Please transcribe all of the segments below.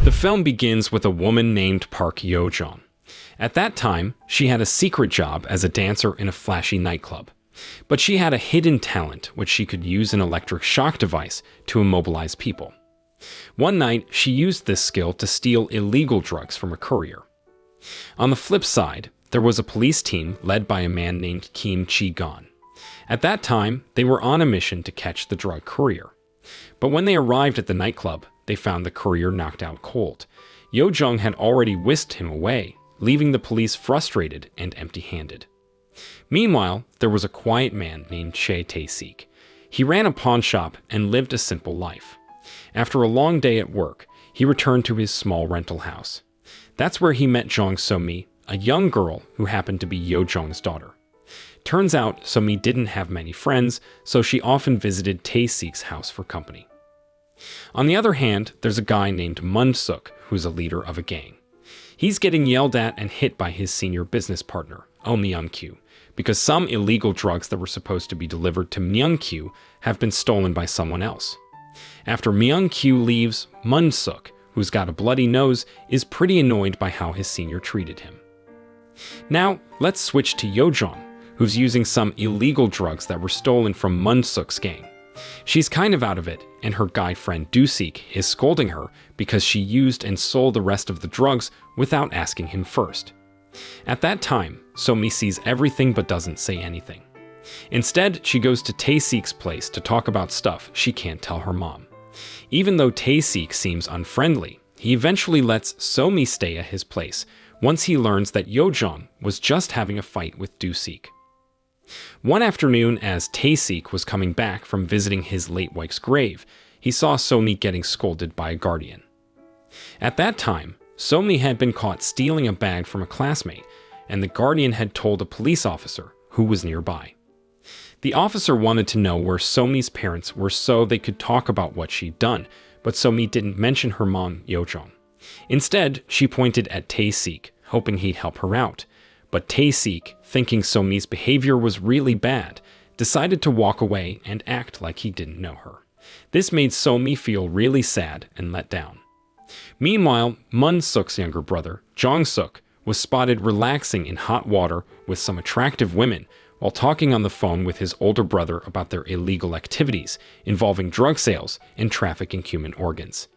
The film begins with a woman named Park Yojong. At that time, she had a secret job as a dancer in a flashy nightclub. But she had a hidden talent which she could use an electric shock device to immobilize people. One night, she used this skill to steal illegal drugs from a courier. On the flip side, there was a police team led by a man named Kim Chi-gon. At that time, they were on a mission to catch the drug courier. But when they arrived at the nightclub, they found the courier knocked out cold. Yojong had already whisked him away, leaving the police frustrated and empty-handed. Meanwhile, there was a quiet man named Taik. He ran a pawn shop and lived a simple life. After a long day at work, he returned to his small rental house. That's where he met Somi, a young girl who happened to be Yojong's daughter. Turns out, Somi didn't have many friends, so she often visited Taik's house for company. On the other hand, there's a guy named Mun-suk, who's a leader of a gang. He's getting yelled at and hit by his senior business partner, Myung-kyu, because some illegal drugs that were supposed to be delivered to Myung-kyu have been stolen by someone else. After Myung-kyu leaves, Mun-suk, who's got a bloody nose, is pretty annoyed by how his senior treated him. Now, let's switch to Yojong, who's using some illegal drugs that were stolen from Mun-suk's gang. She's kind of out of it, and her guy friend Dusik is scolding her because she used and sold the rest of the drugs without asking him first. At that time, Somi sees everything but doesn't say anything. Instead, she goes to Taik's place to talk about stuff she can't tell her mom. Even though Taik seems unfriendly, he eventually lets Somi stay at his place once he learns that Yojong was just having a fight with Dusik. One afternoon, as Taik was coming back from visiting his late wife's grave, he saw Somi getting scolded by a guardian. At that time, Somi had been caught stealing a bag from a classmate, and the guardian had told a police officer who was nearby. The officer wanted to know where Somi's parents were so they could talk about what she'd done, but Somi didn't mention her mom, Yojong. Instead, she pointed at Taik, hoping he'd help her out. But Taik, thinking Somi's behavior was really bad, decided to walk away and act like he didn't know her. This made Somi feel really sad and let down. Meanwhile, Mun-suk's younger brother, Jong-suk, was spotted relaxing in hot water with some attractive women while talking on the phone with his older brother about their illegal activities involving drug sales and trafficking human organs.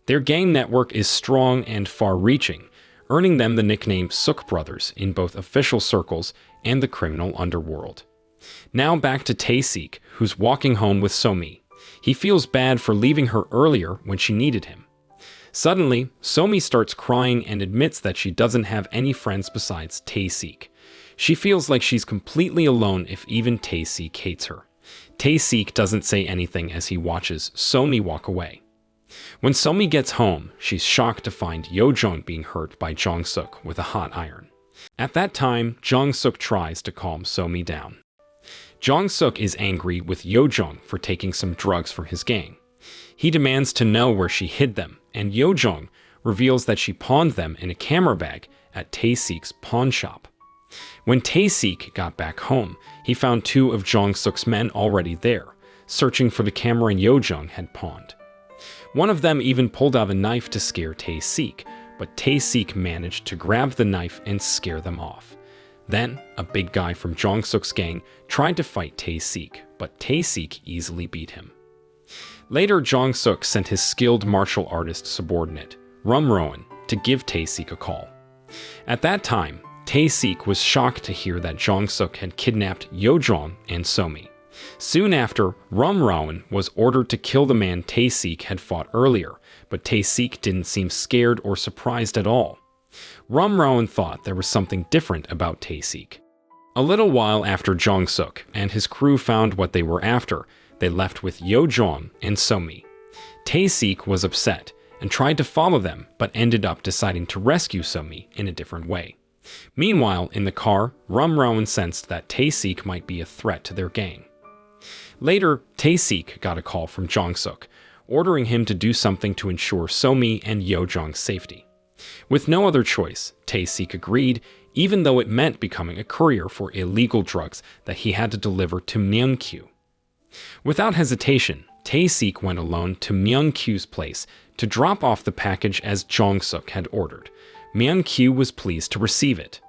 Their gang network is strong and far-reaching, earning them the nickname Suk Brothers in both official circles and the criminal underworld. Now back to Taik, who's walking home with Somi. He feels bad for leaving her earlier when she needed him. Suddenly, Somi starts crying and admits that she doesn't have any friends besides Taik. She feels like she's completely alone if even Taik hates her. Taik doesn't say anything as he watches Somi walk away. When Somi gets home, she's shocked to find Yojong being hurt by Jong-suk with a hot iron. At that time, Jong-suk tries to calm Somi down. Jong-suk is angry with Yojong for taking some drugs from his gang. He demands to know where she hid them, and Yojong reveals that she pawned them in a camera bag at Taik's pawn shop. When Taik got back home, he found two of Jong-suk's men already there, searching for the camera Yojong had pawned. One of them even pulled out a knife to scare Taik, but Taik managed to grab the knife and scare them off. Then, a big guy from Jong-suk's gang tried to fight Taik, but Taik easily beat him. Later, Jong-suk sent his skilled martial artist subordinate, Rowan, to give Taik a call. At that time, Taik was shocked to hear that Jong-suk had kidnapped Yojong and Somi. Soon after, Rowan was ordered to kill the man Taik had fought earlier, but Taik didn't seem scared or surprised at all. Rowan thought there was something different about Taik. A little while after Jong-suk and his crew found what they were after, they left with Yojong and Somi. Taik was upset and tried to follow them, but ended up deciding to rescue Somi in a different way. Meanwhile, in the car, Rowan sensed that Taik might be a threat to their gang. Later, Taik got a call from Jong-suk, ordering him to do something to ensure Somi and Yojong's safety. With no other choice, Taik agreed, even though it meant becoming a courier for illegal drugs that he had to deliver to Myung-kyu. Without hesitation, Taik went alone to Myung-kyu's place to drop off the package as Jong-suk had ordered. Myung-kyu was pleased to receive it.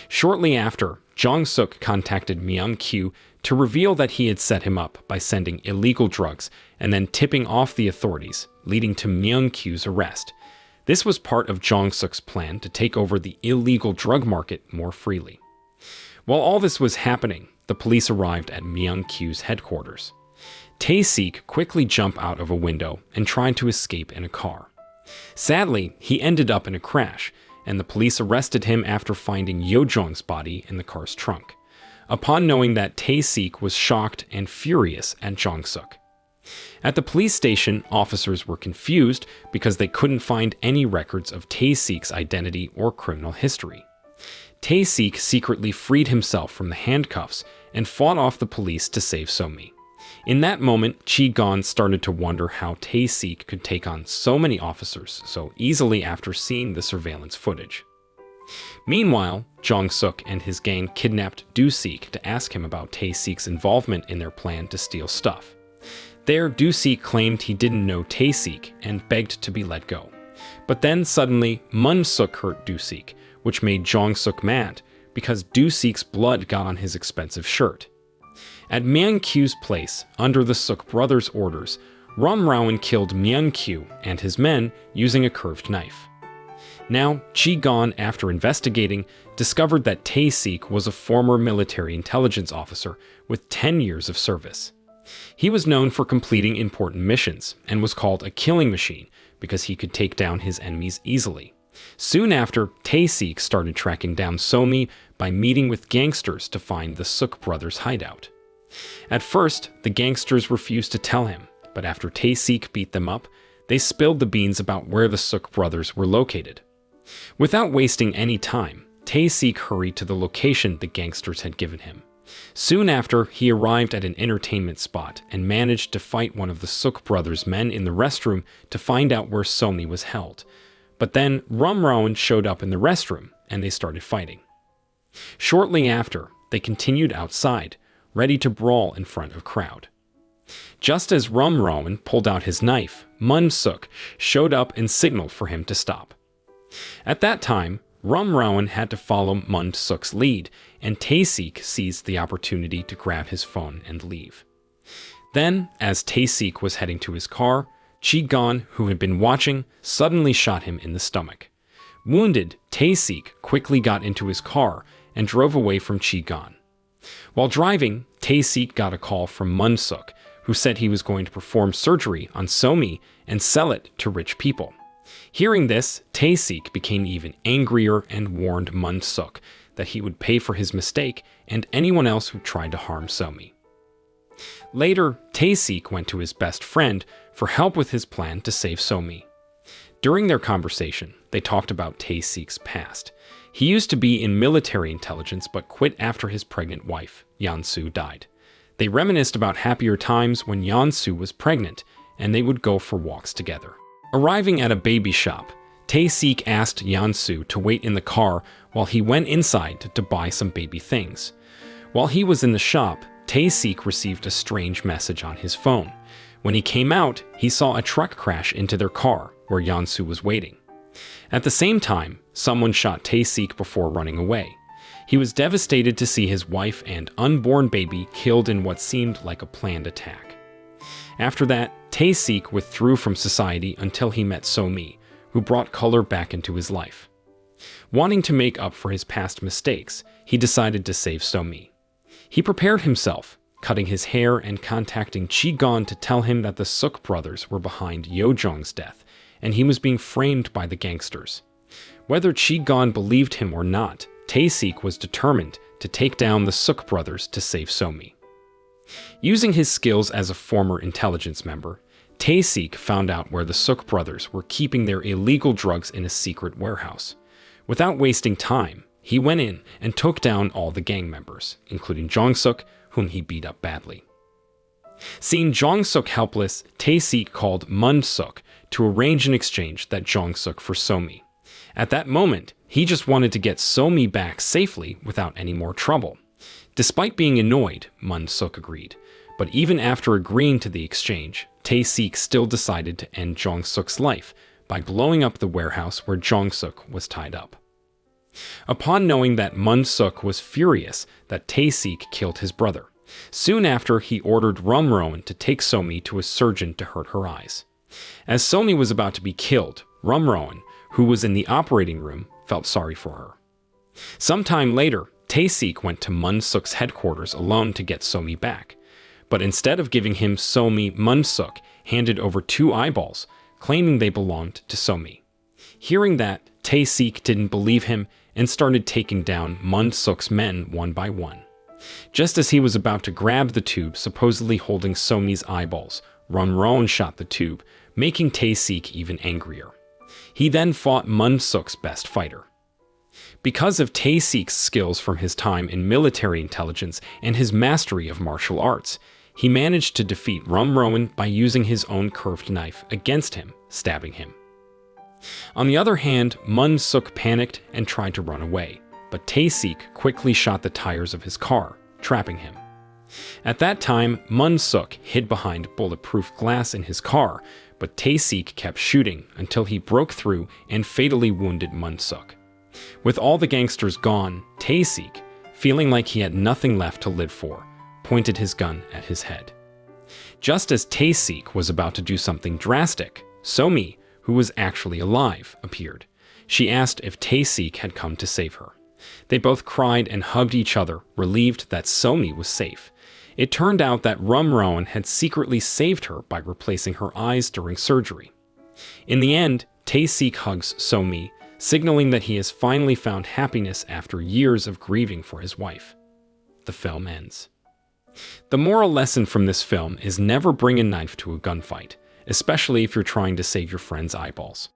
Shortly after, Jong-suk contacted Myung-kyu to reveal that he had set him up by sending illegal drugs and then tipping off the authorities, leading to Myung-kyu's arrest. This was part of Jong-suk's plan to take over the illegal drug market more freely. While all this was happening, the police arrived at Myung-kyu's headquarters. Taik quickly jumped out of a window and tried to escape in a car. Sadly, he ended up in a crash, and the police arrested him after finding Yo-jong's body in the car's trunk. Upon knowing that, Taik was shocked and furious at Jong-suk. At the police station, officers were confused because they couldn't find any records of Taik's identity or criminal history. Taik secretly freed himself from the handcuffs and fought off the police to save Somi. In that moment, Chi-gon started to wonder how Taik could take on so many officers so easily after seeing the surveillance footage. Meanwhile, Jong-suk and his gang kidnapped Do-sik to ask him about Taik's involvement in their plan to steal stuff. There, Do-sik claimed he didn't know Taik and begged to be let go. But then suddenly, Mun-suk hurt Do-sik, which made Jong-suk mad because Do-sik's blood got on his expensive shirt. At Myung-kyu's place, under the Suk brothers' orders, Rum-rawan killed Myung-kyu and his men using a curved knife. Now, Chi-gon, after investigating, discovered that Taik was a former military intelligence officer with 10 years of service. He was known for completing important missions and was called a killing machine because he could take down his enemies easily. Soon after, Taik started tracking down Somi by meeting with gangsters to find the Suk brothers' hideout. At first, the gangsters refused to tell him, but after Taik beat them up, they spilled the beans about where the Suk brothers were located. Without wasting any time, Taik hurried to the location the gangsters had given him. Soon after, he arrived at an entertainment spot and managed to fight one of the Suk brothers' men in the restroom to find out where Somi was held. But then Rum-rawan showed up in the restroom, and they started fighting. Shortly after, they continued outside, ready to brawl in front of a crowd. Just as Rum-rawan pulled out his knife, Mun-suk showed up and signaled for him to stop. At that time, Rum-rawan had to follow Mun-suk's lead, and Taik seized the opportunity to grab his phone and leave. Then, as Taik was heading to his car, Chi-gon, who had been watching, suddenly shot him in the stomach. Wounded, Taik quickly got into his car and drove away from Chi-gon. While driving, Taik got a call from Mun-suk, who said he was going to perform surgery on Somi and sell it to rich people. Hearing this, Taik became even angrier and warned Mun-suk that he would pay for his mistake and anyone else who tried to harm Somi. Later, Taik went to his best friend for help with his plan to save Somi. During their conversation, they talked about Taik's past. He used to be in military intelligence but quit after his pregnant wife, Yeon-soo, died. They reminisced about happier times when Yeon-soo was pregnant, and they would go for walks together. Arriving at a baby shop, Taik asked Yeon-soo to wait in the car while he went inside to buy some baby things. While he was in the shop, Taik received a strange message on his phone. When he came out, he saw a truck crash into their car, where Yeon-soo was waiting. At the same time, someone shot Taik before running away. He was devastated to see his wife and unborn baby killed in what seemed like a planned attack. After that, Taik withdrew from society until he met Somi, who brought color back into his life. Wanting to make up for his past mistakes, he decided to save Somi. He prepared himself, cutting his hair and contacting Chi-gon to tell him that the Suk brothers were behind Yo-jong's death, and he was being framed by the gangsters. Whether Chi-gon believed him or not, Taik was determined to take down the Suk brothers to save Somi. Using his skills as a former intelligence member, Taik found out where the Suk brothers were keeping their illegal drugs in a secret warehouse. Without wasting time, he went in and took down all the gang members, including Jong-suk, whom he beat up badly. Seeing Jong-suk helpless, Taik called Mun-suk to arrange an exchange that Jong-suk for Somi. At that moment, he just wanted to get Somi back safely without any more trouble. Despite being annoyed, Mun-suk agreed, But even after agreeing to the exchange, Tae-sik still decided to end Jong-suk's life by blowing up the warehouse where Jong-suk was tied up. Upon knowing that Mun-suk was furious that Tae-sik killed his brother, soon after he ordered Rum-rowan to take Somi to a surgeon to hurt her eyes. As Somi was about to be killed, Rum-rowan, who was in the operating room, felt sorry for her. Sometime later, Tae-sik went to Mun-suk's headquarters alone to get Somi back, but instead of giving him Somi, Mun-suk handed over 2 eyeballs, claiming they belonged to Somi. Hearing that, Tae-sik didn't believe him and started taking down Mun-suk's men one by one. Just as he was about to grab the tube supposedly holding Somi's eyeballs, Rum-rowan shot the tube, making Tae-sik even angrier. He then fought Mun-suk's best fighter. Because of Tae-sik's skills from his time in military intelligence and his mastery of martial arts, he managed to defeat Rum-rowan by using his own curved knife against him, stabbing him. On the other hand, Mun-suk panicked and tried to run away, but Tae-sik quickly shot the tires of his car, trapping him. At that time, Mun-suk hid behind bulletproof glass in his car, but Tae-sik kept shooting until he broke through and fatally wounded Mun-suk. With all the gangsters gone, Tae-sik, feeling like he had nothing left to live for, pointed his gun at his head. Just as Tae-sik was about to do something drastic, Somi, who was actually alive, appeared. She asked if Tae-sik had come to save her. They both cried and hugged each other, relieved that Somi was safe. It turned out that Rum-rowan had secretly saved her by replacing her eyes during surgery. In the end, Tae-sik hugs Somi, signaling that he has finally found happiness after years of grieving for his wife. The film ends. The moral lesson from this film is never bring a knife to a gunfight, especially if you're trying to save your friend's eyeballs.